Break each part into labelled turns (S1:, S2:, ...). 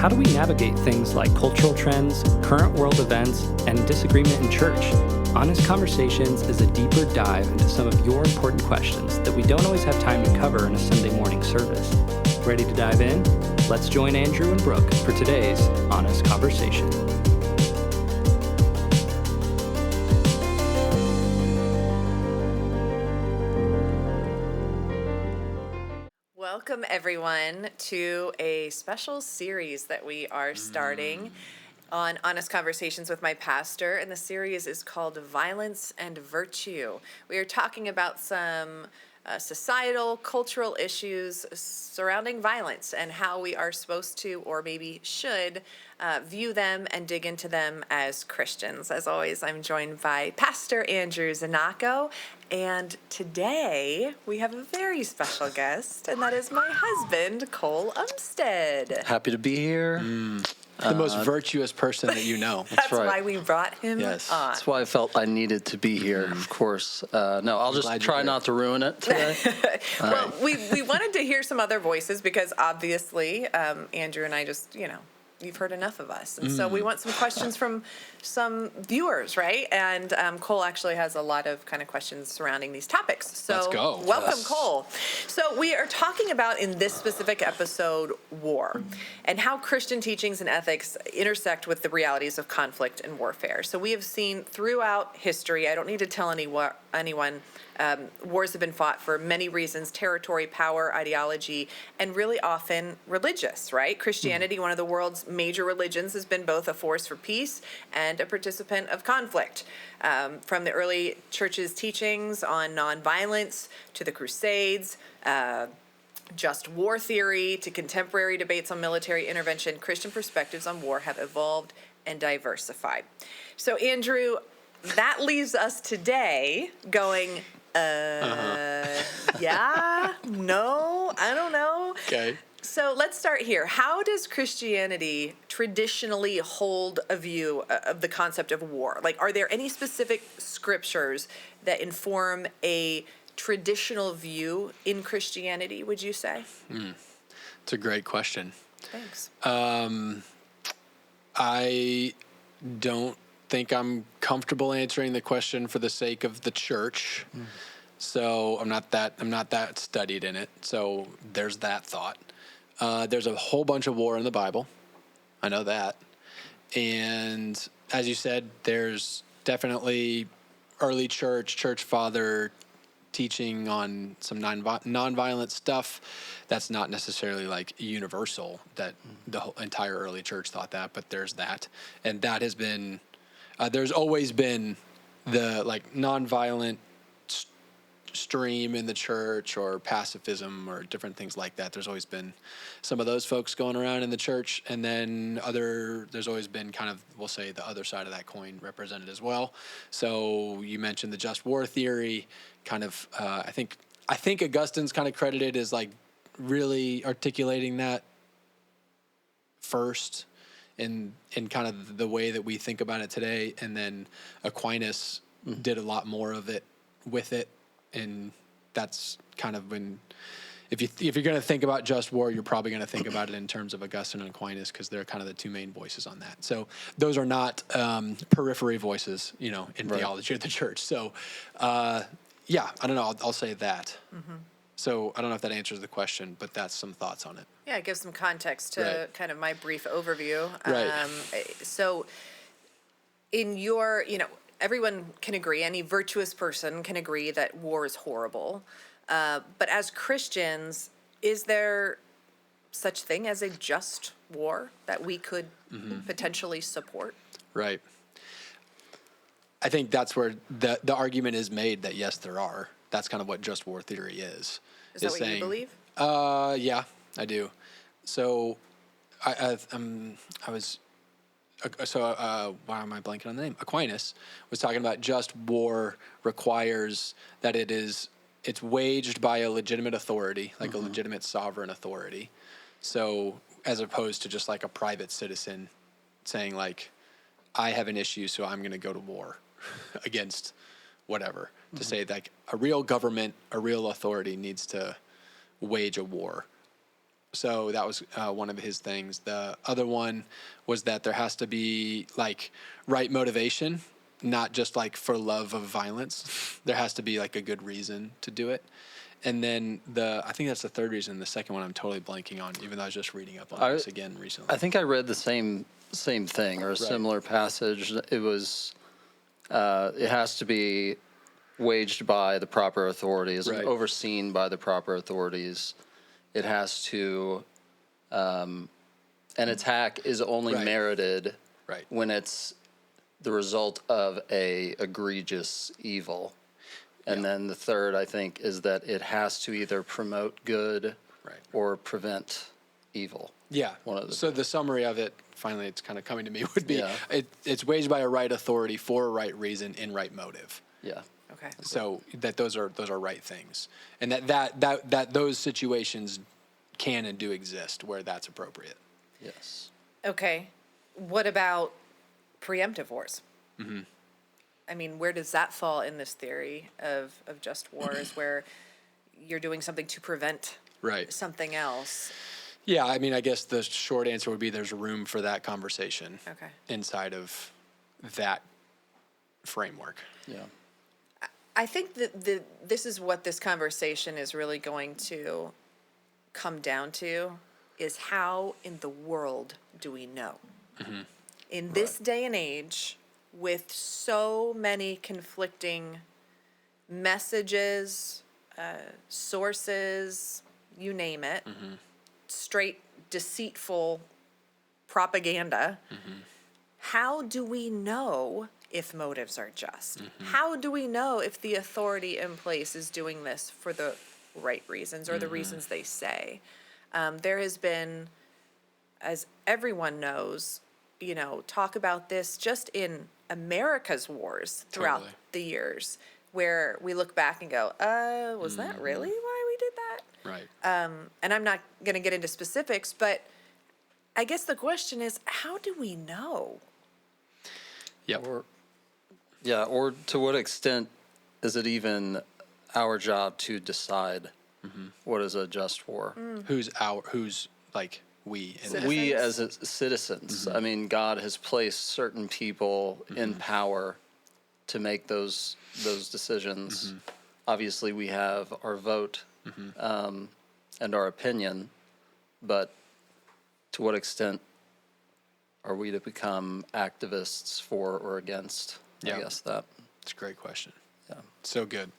S1: how do we navigate things like cultural trends, current world events, and disagreement in church? Honest Conversations is a deeper dive into some of your important questions that we don't always have time to cover in a Sunday morning service. Ready to dive in? Let's join Andrew and Brooke for today's Honest Conversation.
S2: Welcome, everyone, to a special series that we are starting on Honest Conversations with my pastor, and the series is called Violence and Virtue. We are talking about some societal, cultural issues surrounding violence and how we are supposed to, or maybe should, view them and dig into them as Christians. As always, I'm joined by Pastor Andrew Zanacco, and today we have a very special guest, and that is my husband, Cole Umstead.
S3: Happy to be here.
S4: The most virtuous person that you know.
S2: That's
S3: right.
S2: why we brought him on.
S3: That's why I felt I needed to be here, of course. No, I'll just try not to ruin it today.
S2: Well, we wanted to hear some other voices because obviously Andrew and I just, you've heard enough of us. And so we want some questions from some viewers, right? And Cole actually has a lot of kind of questions surrounding these topics. So
S4: let's go.
S2: Welcome,
S4: Yes.
S2: Cole. So we are talking about, in this specific episode, war and how Christian teachings and ethics intersect with the realities of conflict and warfare. So we have seen throughout history, I don't need to tell anyone, wars have been fought for many reasons: territory, power, ideology, and really often religious, right? Christianity, one of the world's major religions, has been both a force for peace and a participant of conflict. From the early church's teachings on nonviolence to the Crusades, just war theory to contemporary debates on military intervention, Christian perspectives on war have evolved and diversified. So, Andrew, that leaves us today going, yeah, no, I don't know.
S4: Okay.
S2: So let's start here. How does Christianity traditionally hold a view of the concept of war? Like, are there any specific scriptures that inform a traditional view in Christianity, would you say?
S4: It's a great question.
S2: Thanks.
S4: I don't think I'm comfortable answering the question for the sake of the church. So I'm not that studied in it. So there's that thought. There's a whole bunch of war in the Bible. I know that. And as you said, there's definitely early church father teaching on some nonviolent stuff. That's not necessarily like universal that the whole entire early church thought that, but there's that. And that has been, there's always been the like nonviolent stream in the church, or pacifism, or different things like that. There's always been some of those folks going around in the church, and then there's always been kind of, we'll say, the other side of that coin represented as well. So you mentioned the just war theory, kind of. I think Augustine's kind of credited as like really articulating that first in kind of the way that we think about it today, and then Aquinas did a lot more of it with it. And that's kind of when, if you're going to think about just war, you're probably going to think about it in terms of Augustine and Aquinas, because they're kind of the two main voices on that. So those are not periphery voices, in theology of the church. So, yeah, I don't know. I'll say that. So I don't know if that answers the question, but that's some thoughts on it.
S2: Yeah, it gives some context to kind of my brief overview.
S4: Right.
S2: So in your, everyone can agree, any virtuous person can agree that war is horrible. But as Christians, is there such thing as a just war that we could potentially support?
S4: Right. I think that's where the argument is made that yes, there are. That's kind of what just war theory is.
S2: Is that what you believe?
S4: Yeah, I do. So why am I blanking on the name? Aquinas was talking about just war requires that it's waged by a legitimate authority, like a legitimate sovereign authority. So as opposed to just like a private citizen saying like, I have an issue, so I'm going to go to war against whatever. To say like a real government, a real authority needs to wage a war So that was one of his things. The other one was that there has to be like right motivation, not just like for love of violence. There has to be like a good reason to do it. And then I think that's the third reason. The second one I'm totally blanking on, even though I was just reading up on this again recently.
S3: I think I read the same thing or a similar passage. It was it has to be waged by the proper authorities and overseen by the proper authorities. It has to, an attack is only merited when it's the result of a egregious evil. And then the third, I think, is that it has to either promote good or prevent evil.
S4: Yeah. So the summary of it, finally, it's kind of coming to me, would be it's waged by a right authority for a right reason in right motive.
S3: Yeah.
S2: Okay.
S4: So that those are right things, and that those situations can and do exist where that's appropriate.
S3: Yes.
S2: Okay. What about preemptive wars?
S4: Mm-hmm.
S2: I mean, where does that fall in this theory of just wars, where you're doing something to prevent something else?
S4: Yeah, I mean, I guess the short answer would be there's room for that conversation inside of that framework.
S3: Yeah.
S2: I think that this is what this conversation is really going to come down to, is how in the world do we know?
S3: Mm-hmm.
S2: In this day and age, with so many conflicting messages, sources, you name it, straight deceitful propaganda, how do we know if motives are just? How do we know if the authority in place is doing this for the right reasons or the reasons they say? There has been, as everyone knows, talk about this just in America's wars throughout the years, where we look back and go, was that really why we did that?
S4: Right.
S2: And I'm not going to get into specifics, but I guess the question is, how do we know?
S4: Yep.
S3: Or to what extent is it even our job to decide what is a just war?
S4: Who's like we?
S3: We as citizens. I mean, God has placed certain people in power to make those decisions. Obviously, we have our vote and our opinion, but to what extent are we to become activists for or against? I guess
S4: it's a great question.
S3: Yeah,
S4: so good.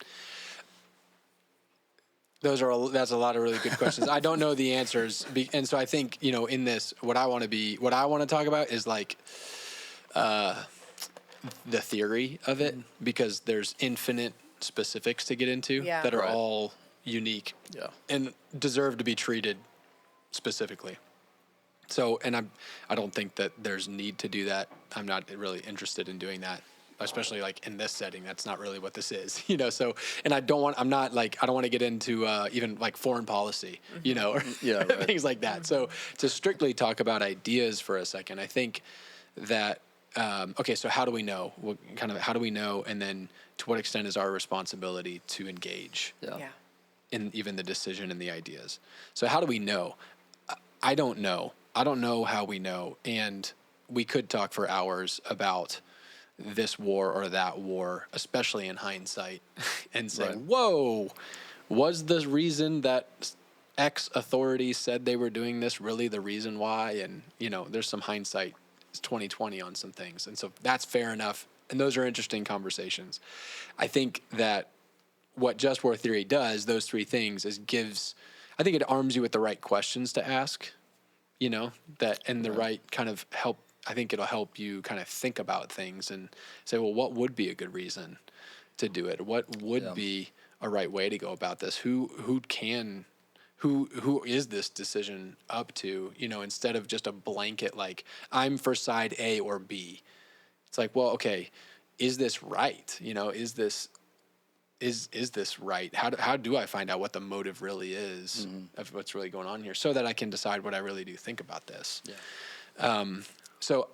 S4: That's a lot of really good questions. I don't know the answers, and so I think in this, what I want to talk about is like the theory of it, because there's infinite specifics to get into that are all unique and deserve to be treated specifically. So, and I don't think that there's need to do that. I'm not really interested in doing that, especially like in this setting. That's not really what this is, So, and I don't want to get into even like foreign policy, or things like that. So to strictly talk about ideas for a second, I think that, so how do we know? How do we know? And then to what extent is our responsibility to engage in even the decision and the ideas? So how do we know? I don't know. I don't know how we know. And we could talk for hours about this war or that war, especially in hindsight, and say, whoa, was the reason that X authority said they were doing this really the reason why? And, there's some hindsight. It's 2020 on some things. And so that's fair enough. And those are interesting conversations. I think that what just war theory does, those three things, I think it arms you with the right questions to ask, and the right kind of help. I think it'll help you kind of think about things and say, well, what would be a good reason to do it? What would be a right way to go about this? Who is this decision up to? Instead of just a blanket, like I'm for side A or B. It's like, well, okay, is this right? Is this right? How do I find out what the motive really is of what's really going on here, so that I can decide what I really do think about this? Yeah. So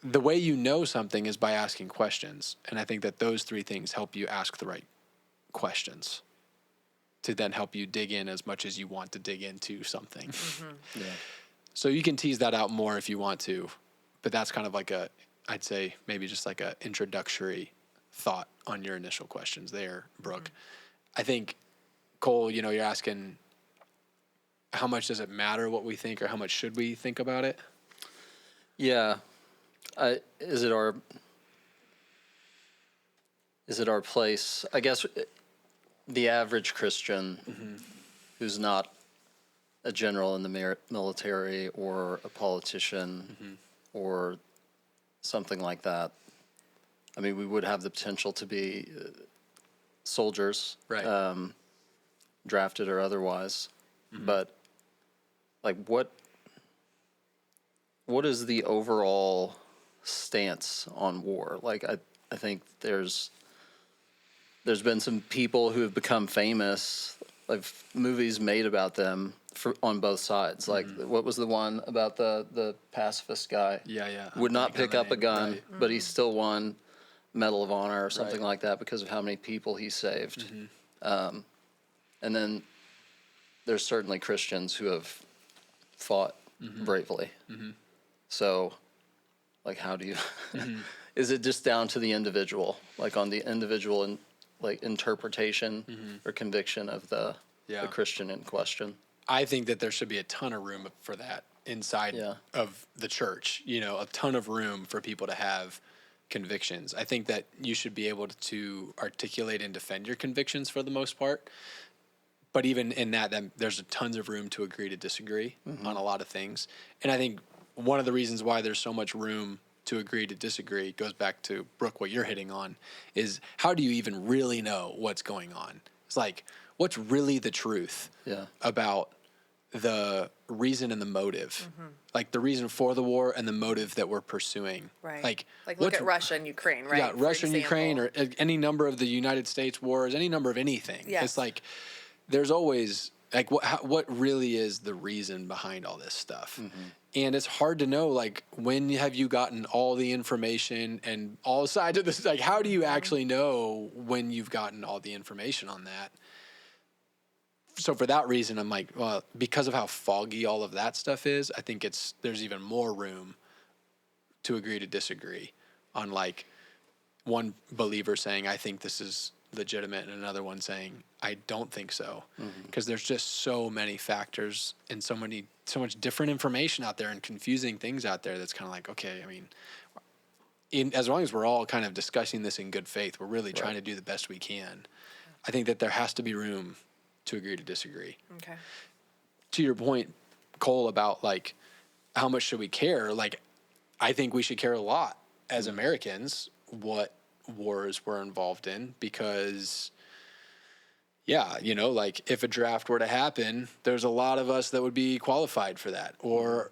S4: the way you know something is by asking questions, and I think that those three things help you ask the right questions. to then help you dig in as much as you want to dig into something.
S3: Yeah.
S4: So you can tease that out more if you want to, but that's kind of like I'd say maybe just like a introductory thought on your initial questions there, Brooke. I think, Cole, you're asking how much does it matter what we think, or how much should we think about it?
S3: Yeah. Is it our place? I guess the average Christian who's not a general in the military or a politician or something like that. I mean, we would have the potential to be soldiers,
S4: Right.
S3: Drafted or otherwise. But like, what is the overall stance on war? Like, I think there's been some people who have become famous, like movies made about them on both sides. Like, what was the one about the pacifist guy?
S4: Yeah.
S3: Would not pick up a gun,
S4: Right.
S3: but he still won Medal of Honor or something like that because of how many people he saved. And then there's certainly Christians who have fought bravely. So, like, how do you? Is it just down to the individual, like on the individual interpretation or conviction of the Christian in question?
S4: I think that there should be a ton of room for that inside of the church, a ton of room for people to have convictions. I think that you should be able to articulate and defend your convictions for the most part. But even in that there's tons of room to agree to disagree on a lot of things. And I think one of the reasons why there's so much room to agree to disagree goes back to, Brooke, what you're hitting on, is how do you even really know what's going on? It's like, what's really the truth about the reason and the motive? Like the reason for the war and the motive that we're pursuing.
S2: Right.
S4: Like
S2: look at Russia and Ukraine, right?
S4: Yeah, Russia and Ukraine, or any number of the United States wars, any number of anything.
S2: Yes.
S4: It's like, there's always, like, what really is the reason behind all this stuff? And it's hard to know, like, when have you gotten all the information and all sides of this? Like, how do you actually know when you've gotten all the information on that? So for that reason, I'm like, well, because of how foggy all of that stuff is, I think there's even more room to agree to disagree on, like, one believer saying, I think this is legitimate, and another one saying, I don't think so. Because there's just so many factors and so much different information out there and confusing things out there that's kind of like, okay, I mean, as long as we're all kind of discussing this in good faith, we're really trying to do the best we can. I think that there has to be room to agree to disagree.
S2: Okay.
S4: To your point, Cole, about like, how much should we care? Like, I think we should care a lot as Americans what wars we're involved in, because like, if a draft were to happen, there's a lot of us that would be qualified for that. Or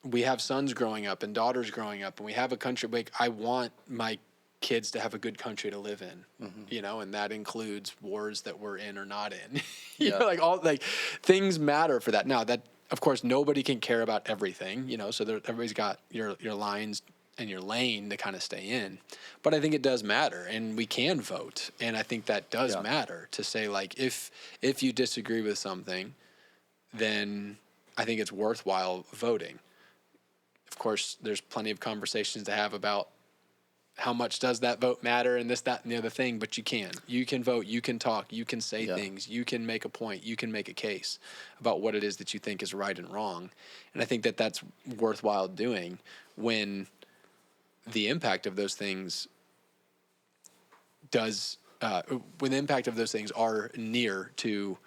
S4: we have sons growing up and daughters growing up, and we have a country, like, I want my kids to have a good country to live in, and that includes wars that we're in or not in. you know, like things matter for that. Now, that, of course, nobody can care about everything, so everybody's got your lines and your lane to kind of stay in. But I think it does matter, and we can vote. And I think that does matter to say, like, if you disagree with something, then I think it's worthwhile voting. Of course, there's plenty of conversations to have about how much does that vote matter and this, that, and the other thing, but you can vote, you can talk, you can say things, you can make a point, you can make a case about what it is that you think is right and wrong. And I think that that's worthwhile doing when the impact of those things when the impact of those things are near to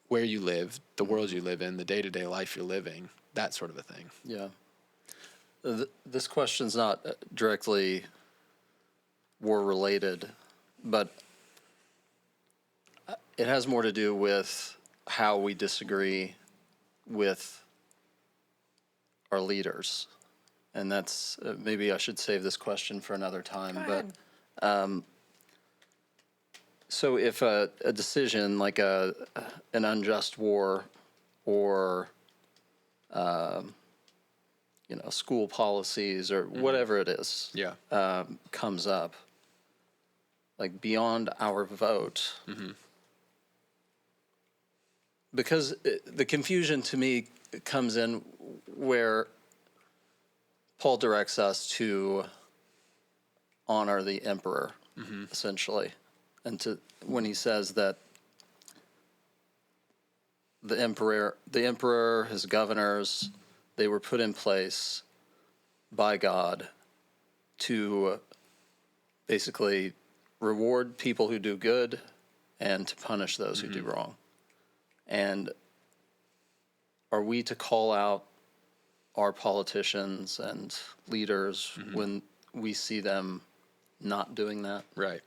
S4: where you live, the world you live in, the day-to-day life you're living, that sort of a thing.
S3: Yeah. This question's not directly war-related, but it has more to do with how we disagree with our leaders. And that's, maybe I should save this question for another time. But so if a decision like an unjust war or school policies or whatever it is comes up, like beyond our vote, because the confusion to me comes in where Paul directs us to honor the emperor, essentially, and when he says that the emperor, his governors, they were put in place by God to basically reward people who do good and to punish those who do wrong. And are we to call out our politicians and leaders when we see them not doing that?
S4: Right.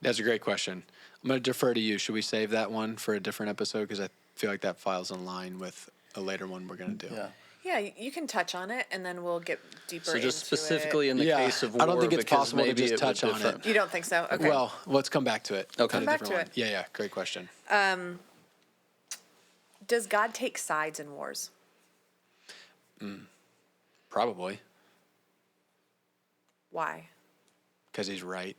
S3: That's
S4: a great question. I'm going to defer to you. Should we save that one for a different episode? Because I feel like that file's in line with a later one we're going to do.
S2: Yeah, you can touch on it, and then we'll get deeper into it.
S3: So just specifically in the case of war,
S4: I don't think it's
S3: because
S4: possible to
S3: maybe
S4: just touch on
S3: different.
S4: it.
S2: You don't think so? Okay.
S4: Well, let's come back to it.
S3: Okay.
S2: Come back to it.
S4: Yeah, great question.
S2: Does God take sides in wars?
S4: Probably,
S2: Why?
S4: because he's right.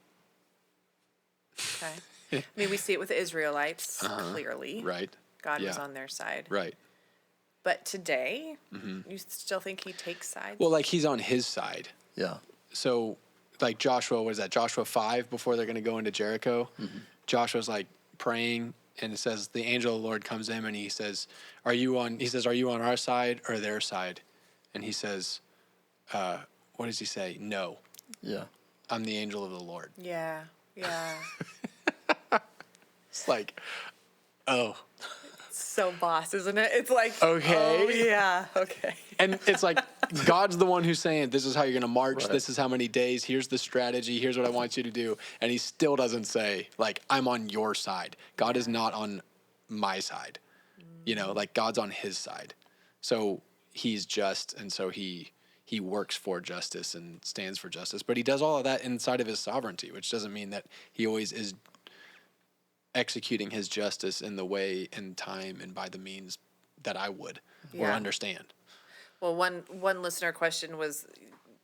S2: Okay. I mean, we see it with the Israelites, clearly.
S4: Right.
S2: God was
S4: Yeah.
S2: on their side.
S4: Right.
S2: But today, you still think he takes sides?
S4: Well, like he's on his side.
S3: Yeah.
S4: So, like Joshua, what is that? Joshua 5 before they're going to go into Jericho. Joshua's like praying, and it says the angel of the Lord comes in and he says, "Are you on?" He says, "Are you on our side or their side?" And he says, "What does he say? No,
S3: Yeah.
S4: I'm the angel of the Lord."
S2: Yeah.
S4: It's like, oh,
S2: So boss, isn't it? It's like,
S4: Okay.
S2: oh, yeah, okay.
S4: and it's like God's the one who's saying, "This is how you're going to march.
S3: Right.
S4: This is how many days. Here's the strategy. Here's what I want you to do." And he still doesn't say, like, "I'm on your side." God is not on my side. Like God's on his side. So he's just, and so he works for justice and stands for justice. But he does all of that inside of his sovereignty, which doesn't mean that he always is executing his justice in the way and time and by the means that I would or
S2: Yeah.
S4: understand.
S2: Well, one listener question was,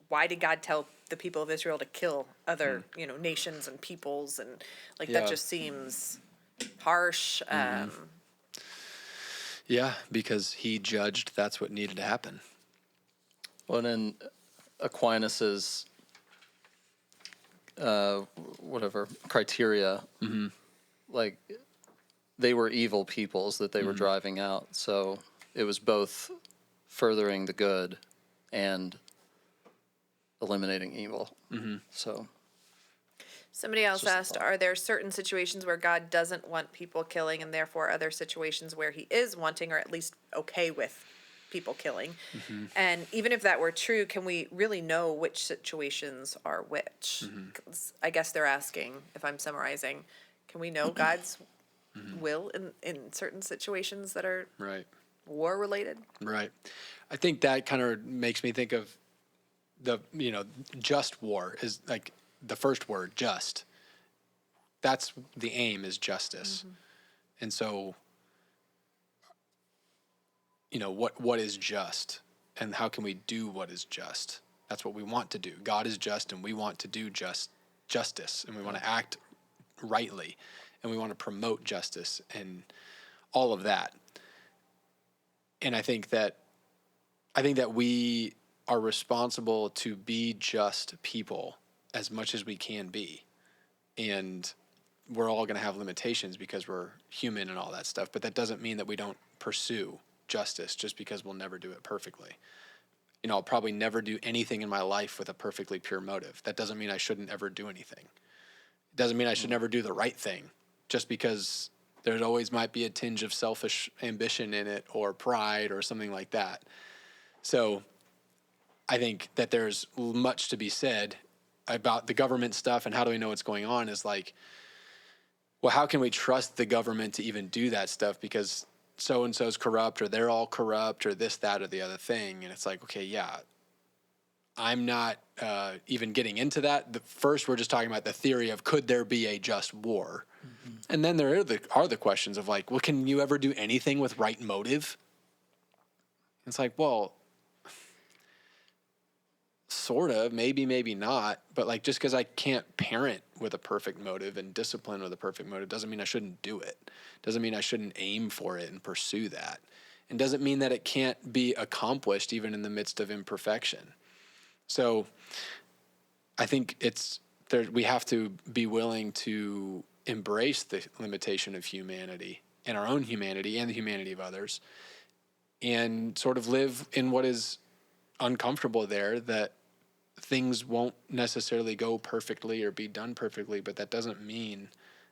S2: why did God tell the people of Israel to kill other, nations and peoples? And that
S4: Yeah.
S2: just seems harsh.
S4: Yeah, because he judged that's what needed to happen.
S3: Well, and in Aquinas's criteria, like they were evil peoples that they were driving out. So it was both furthering the good and eliminating evil. So
S2: Somebody else
S3: just a
S2: asked,
S3: thought.
S2: are there certain situations where God doesn't want people killing, and therefore other situations where he is wanting or at least okay with people killing? And even if that were true, can we really know which situations are which? 'Cause I guess they're asking, if I'm summarizing, can we know God's will in certain situations that are
S4: Right.
S2: war related?
S4: Right. I think that kind of makes me think of the, just war is like the first word, just. That's the aim is justice. And so, what is just and how can we do what is just? That's what we want to do. God is just and we want to do justice and we want to act rightly and we want to promote justice and all of that. And I think that we are responsible to be just people as much as we can be. And we're all going to have limitations because we're human and all that stuff. But that doesn't mean that we don't pursue justice just because we'll never do it perfectly. I'll probably never do anything in my life with a perfectly pure motive. That doesn't mean I shouldn't ever do anything. It doesn't mean I should never do the right thing just because there always might be a tinge of selfish ambition in it or pride or something like that. So I think that there's much to be said about the government stuff and how do we know what's going on is like, well, how can we trust the government to even do that stuff because so-and-so's corrupt or they're all corrupt or this, that, or the other thing. And it's like, okay, yeah, I'm not even getting into that. First, we're just talking about the theory of could there be a just war? And then there are the questions of like, well, can you ever do anything with right motive? It's like, well, Sort of, maybe not. But like, just because I can't parent with a perfect motive and discipline with a perfect motive doesn't mean I shouldn't do it. Doesn't mean I shouldn't aim for it and pursue that. And doesn't mean that it can't be accomplished even in the midst of imperfection. So I think we have to be willing to embrace the limitation of humanity and our own humanity and the humanity of others, and sort of live in what is uncomfortable there, that things won't necessarily go perfectly or be done perfectly, but that doesn't mean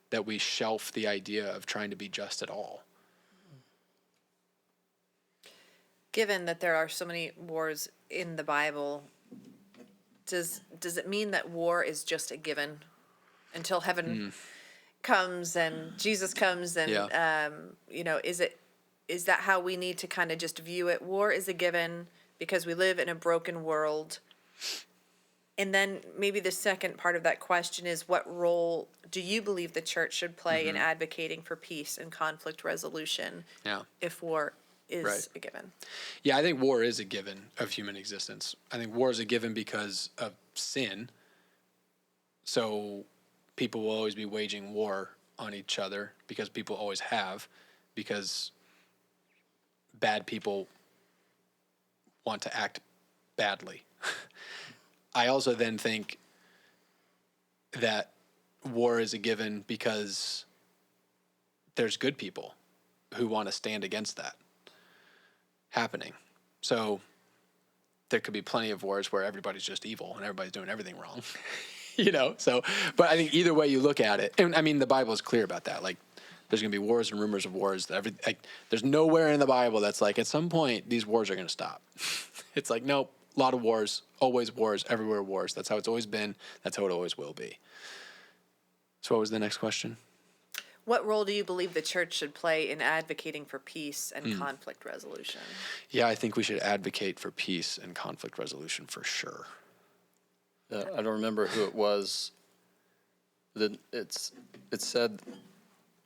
S4: that we shelf the idea of trying to be just at all.
S2: Given that there are so many wars in the Bible, does it mean that war is just a given until heaven comes and Jesus comes and is that how we need to kind of just view it? War is a given because we live in a broken world. And then maybe the second part of that question is, what role do you believe the church should play in advocating for peace and conflict resolution if war is a given?
S4: Yeah, I think war is a given of human existence. I think war is a given because of sin. So people will always be waging war on each other because people always have, because bad people want to act badly. I also then think that war is a given because there's good people who want to stand against that happening. So there could be plenty of wars where everybody's just evil and everybody's doing everything wrong. So, but I think either way you look at it, and I mean, the Bible is clear about that. Like, there's going to be wars and rumors of wars. There's nowhere in the Bible that's like, at some point, these wars are going to stop. It's like, nope, a lot of wars, always wars, everywhere wars. That's how it's always been. That's how it always will be. So what was the next question?
S2: What role do you believe the church should play in advocating for peace and conflict resolution?
S4: Yeah, I think we should advocate for peace and conflict resolution for sure.
S3: I don't remember who it was. It's said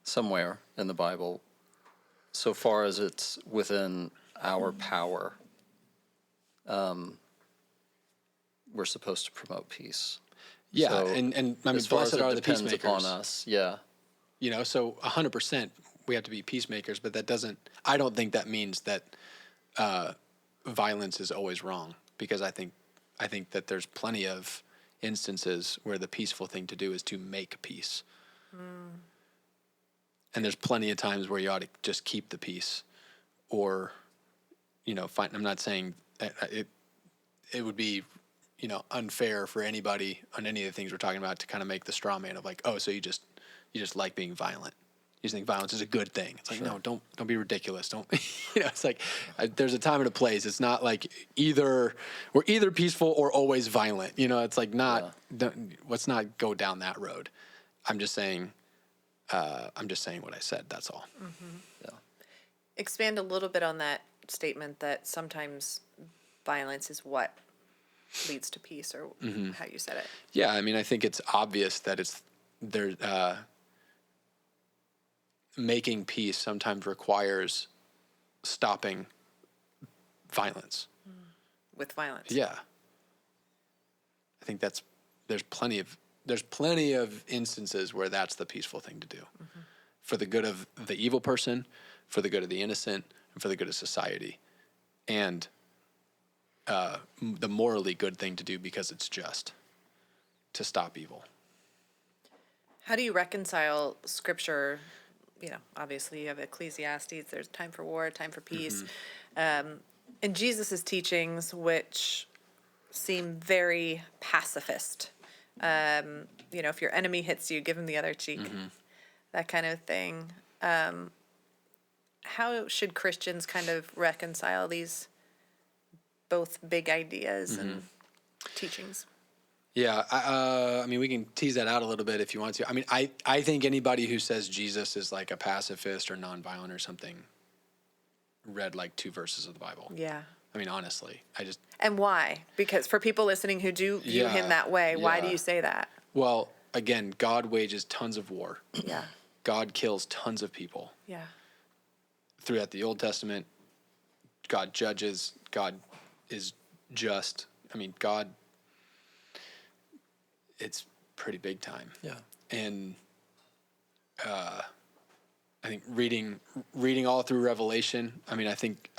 S3: somewhere in the Bible, so far as it's within our power, we're supposed to promote peace.
S4: Yeah,
S3: So,
S4: and I mean,
S3: as far
S4: blessed
S3: as it
S4: are the
S3: depends
S4: peacemakers.
S3: upon us, yeah.
S4: So 100% we have to be peacemakers, but I don't think that means that violence is always wrong, because I think that there's plenty of instances where the peaceful thing to do is to make peace. And there's plenty of times where you ought to just keep the peace, or, I'm not saying it would be, unfair for anybody on any of the things we're talking about to kind of make the straw man of like, oh, so you just like being violent. You just think violence is a good thing. It's like, no, don't be ridiculous. Don't, it's like, there's a time and a place. It's not like we're either peaceful or always violent. It's like let's not go down that road. I'm just saying what I said. That's all.
S2: Mm-hmm.
S3: Yeah.
S2: Expand a little bit on that statement that sometimes violence is what leads to peace, or how you said it.
S4: Yeah, I mean, I think it's obvious that making peace sometimes requires stopping violence.
S2: With violence.
S4: Yeah. I think there's plenty of instances where that's the peaceful thing to do. For the good of the evil person, for the good of the innocent, and for the good of society. And the morally good thing to do because it's just to stop evil.
S2: How do you reconcile scripture? Obviously you have Ecclesiastes, there's time for war, time for peace. And Jesus' teachings, which seem very pacifist. If your enemy hits you, give him the other cheek. That kind of thing. How should Christians kind of reconcile these both big ideas and teachings?
S4: Yeah, I mean, we can tease that out a little bit if you want to. I mean, I think anybody who says Jesus is like a pacifist or nonviolent or something read like 2 verses of the Bible.
S2: Yeah.
S4: I mean, honestly,
S2: And why? Because for people listening who do view him that way, why do you say that?
S4: Well, again, God wages tons of war.
S2: Yeah.
S4: God kills tons of people.
S2: Yeah.
S4: Throughout the Old Testament, God judges. God is just I mean, God, it's pretty big time.
S3: Yeah.
S4: And I think reading all through Revelation, I mean, I think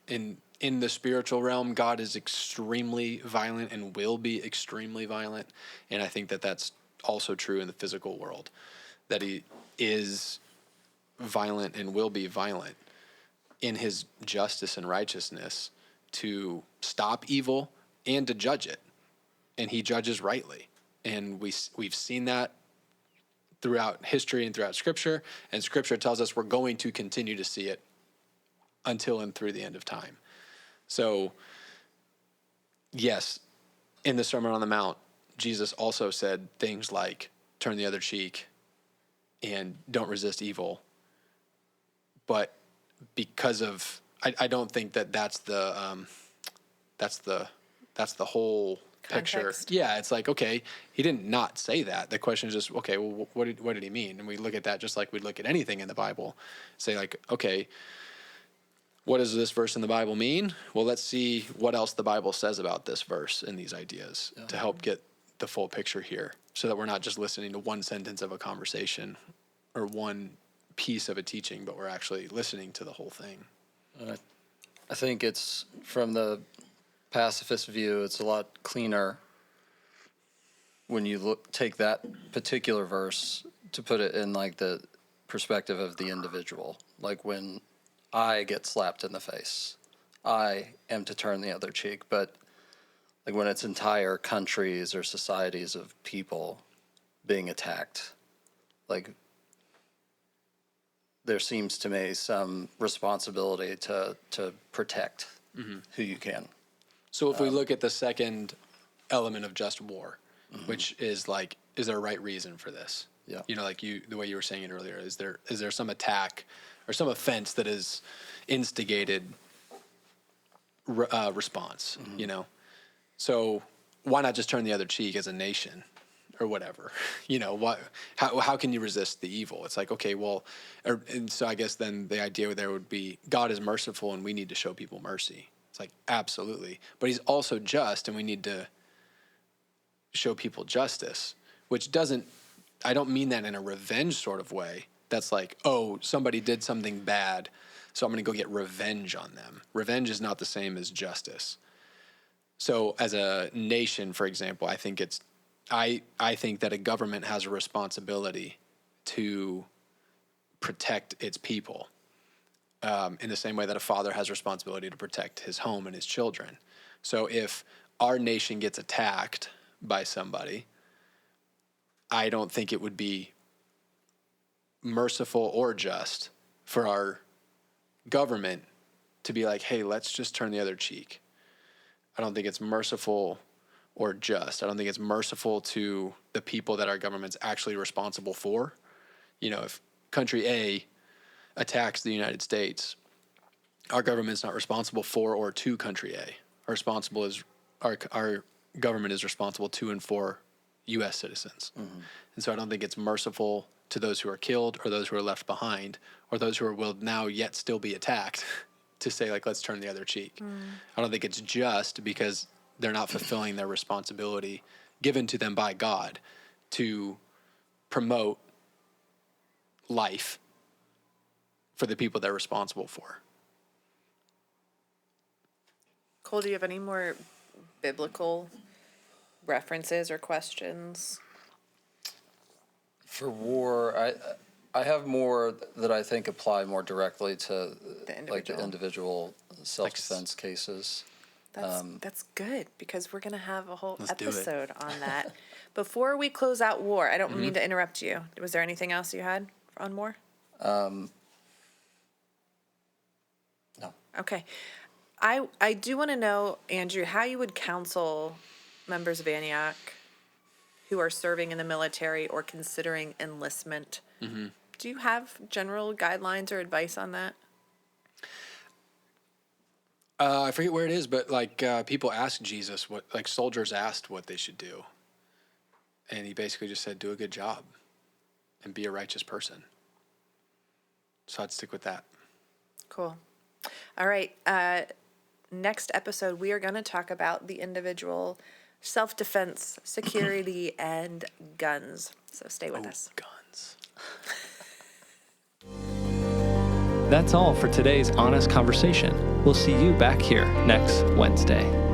S4: in the spiritual realm, God is extremely violent and will be extremely violent. And I think that that's also true in the physical world, that he is violent and will be violent in his justice and righteousness to stop evil and to judge it. And he judges rightly. And we've seen that throughout history and throughout Scripture, and Scripture tells us we're going to continue to see it until and through the end of time. So, yes, in the Sermon on the Mount, Jesus also said things like, turn the other cheek and don't resist evil. But because of, I don't think that that's the whole picture.
S2: Context.
S4: Yeah, it's like, okay, he didn't not say that. The question is just, okay, well, what did he mean? And we look at that just like we'd look at anything in the Bible. Say like, okay, what does this verse in the Bible mean? Well, let's see what else the Bible says about this verse and these ideas to help get the full picture here, so that we're not just listening to one sentence of a conversation or one piece of a teaching, but we're actually listening to the whole thing.
S3: I think it's, from the pacifist view, it's a lot cleaner when you take that particular verse to put it in like the perspective of the individual. Like when I get slapped in the face, I am to turn the other cheek. But like when it's entire countries or societies of people being attacked, like there seems to me some responsibility to protect who you can.
S4: So if we look at the second element of just war, which is like, is there a right reason for this?
S3: Yeah.
S4: You know, like the way you were saying it earlier, is there some attack or some offense that is instigated response, you know? So why not just turn the other cheek as a nation or whatever? You know, how can you resist the evil? It's like, okay, well, and so I guess then the idea there would be God is merciful and we need to show people mercy. It's like, absolutely. But he's also just, and we need to show people justice, which I don't mean that in a revenge sort of way. That's like, oh, somebody did something bad, so I'm going to go get revenge on them. Revenge is not the same as justice. So as a nation, for example, I think that a government has a responsibility to protect its people. In the same way that a father has a responsibility to protect his home and his children. So if our nation gets attacked by somebody, I don't think it would be merciful or just for our government to be like, hey, let's just turn the other cheek. I don't think it's merciful or just. I don't think it's merciful to the people that our government's actually responsible for. You know, if country A attacks the United States, our government's not responsible for or to country A. Our government is responsible to and for U.S. citizens. And so I don't think it's merciful to those who are killed or those who are left behind or those who will now yet still be attacked to say, like, let's turn the other cheek. I don't think it's just because they're not fulfilling their responsibility given to them by God to promote life for the people they're responsible for.
S2: Cole, do you have any more biblical references or questions?
S3: For war, I have more that I think apply more directly to like the individual self-defense cases.
S2: That's good, because we're going to have a whole
S4: Let's do it.
S2: episode on that. Before we close out war, I don't mean to interrupt you. Was there anything else you had on war?
S3: No.
S2: Okay. I do want to know, Andrew, how you would counsel members of Antioch who are serving in the military or considering enlistment. Do you have general guidelines or advice on that?
S4: I forget where it is, but like people asked Jesus soldiers asked what they should do. And he basically just said, do a good job and be a righteous person. So I'd stick with that.
S2: Cool. All right. next episode, we are going to talk about the individual, self-defense, security, and guns. So stay with us.
S4: Guns.
S1: That's all for today's Honest Conversation. We'll see you back here next Wednesday.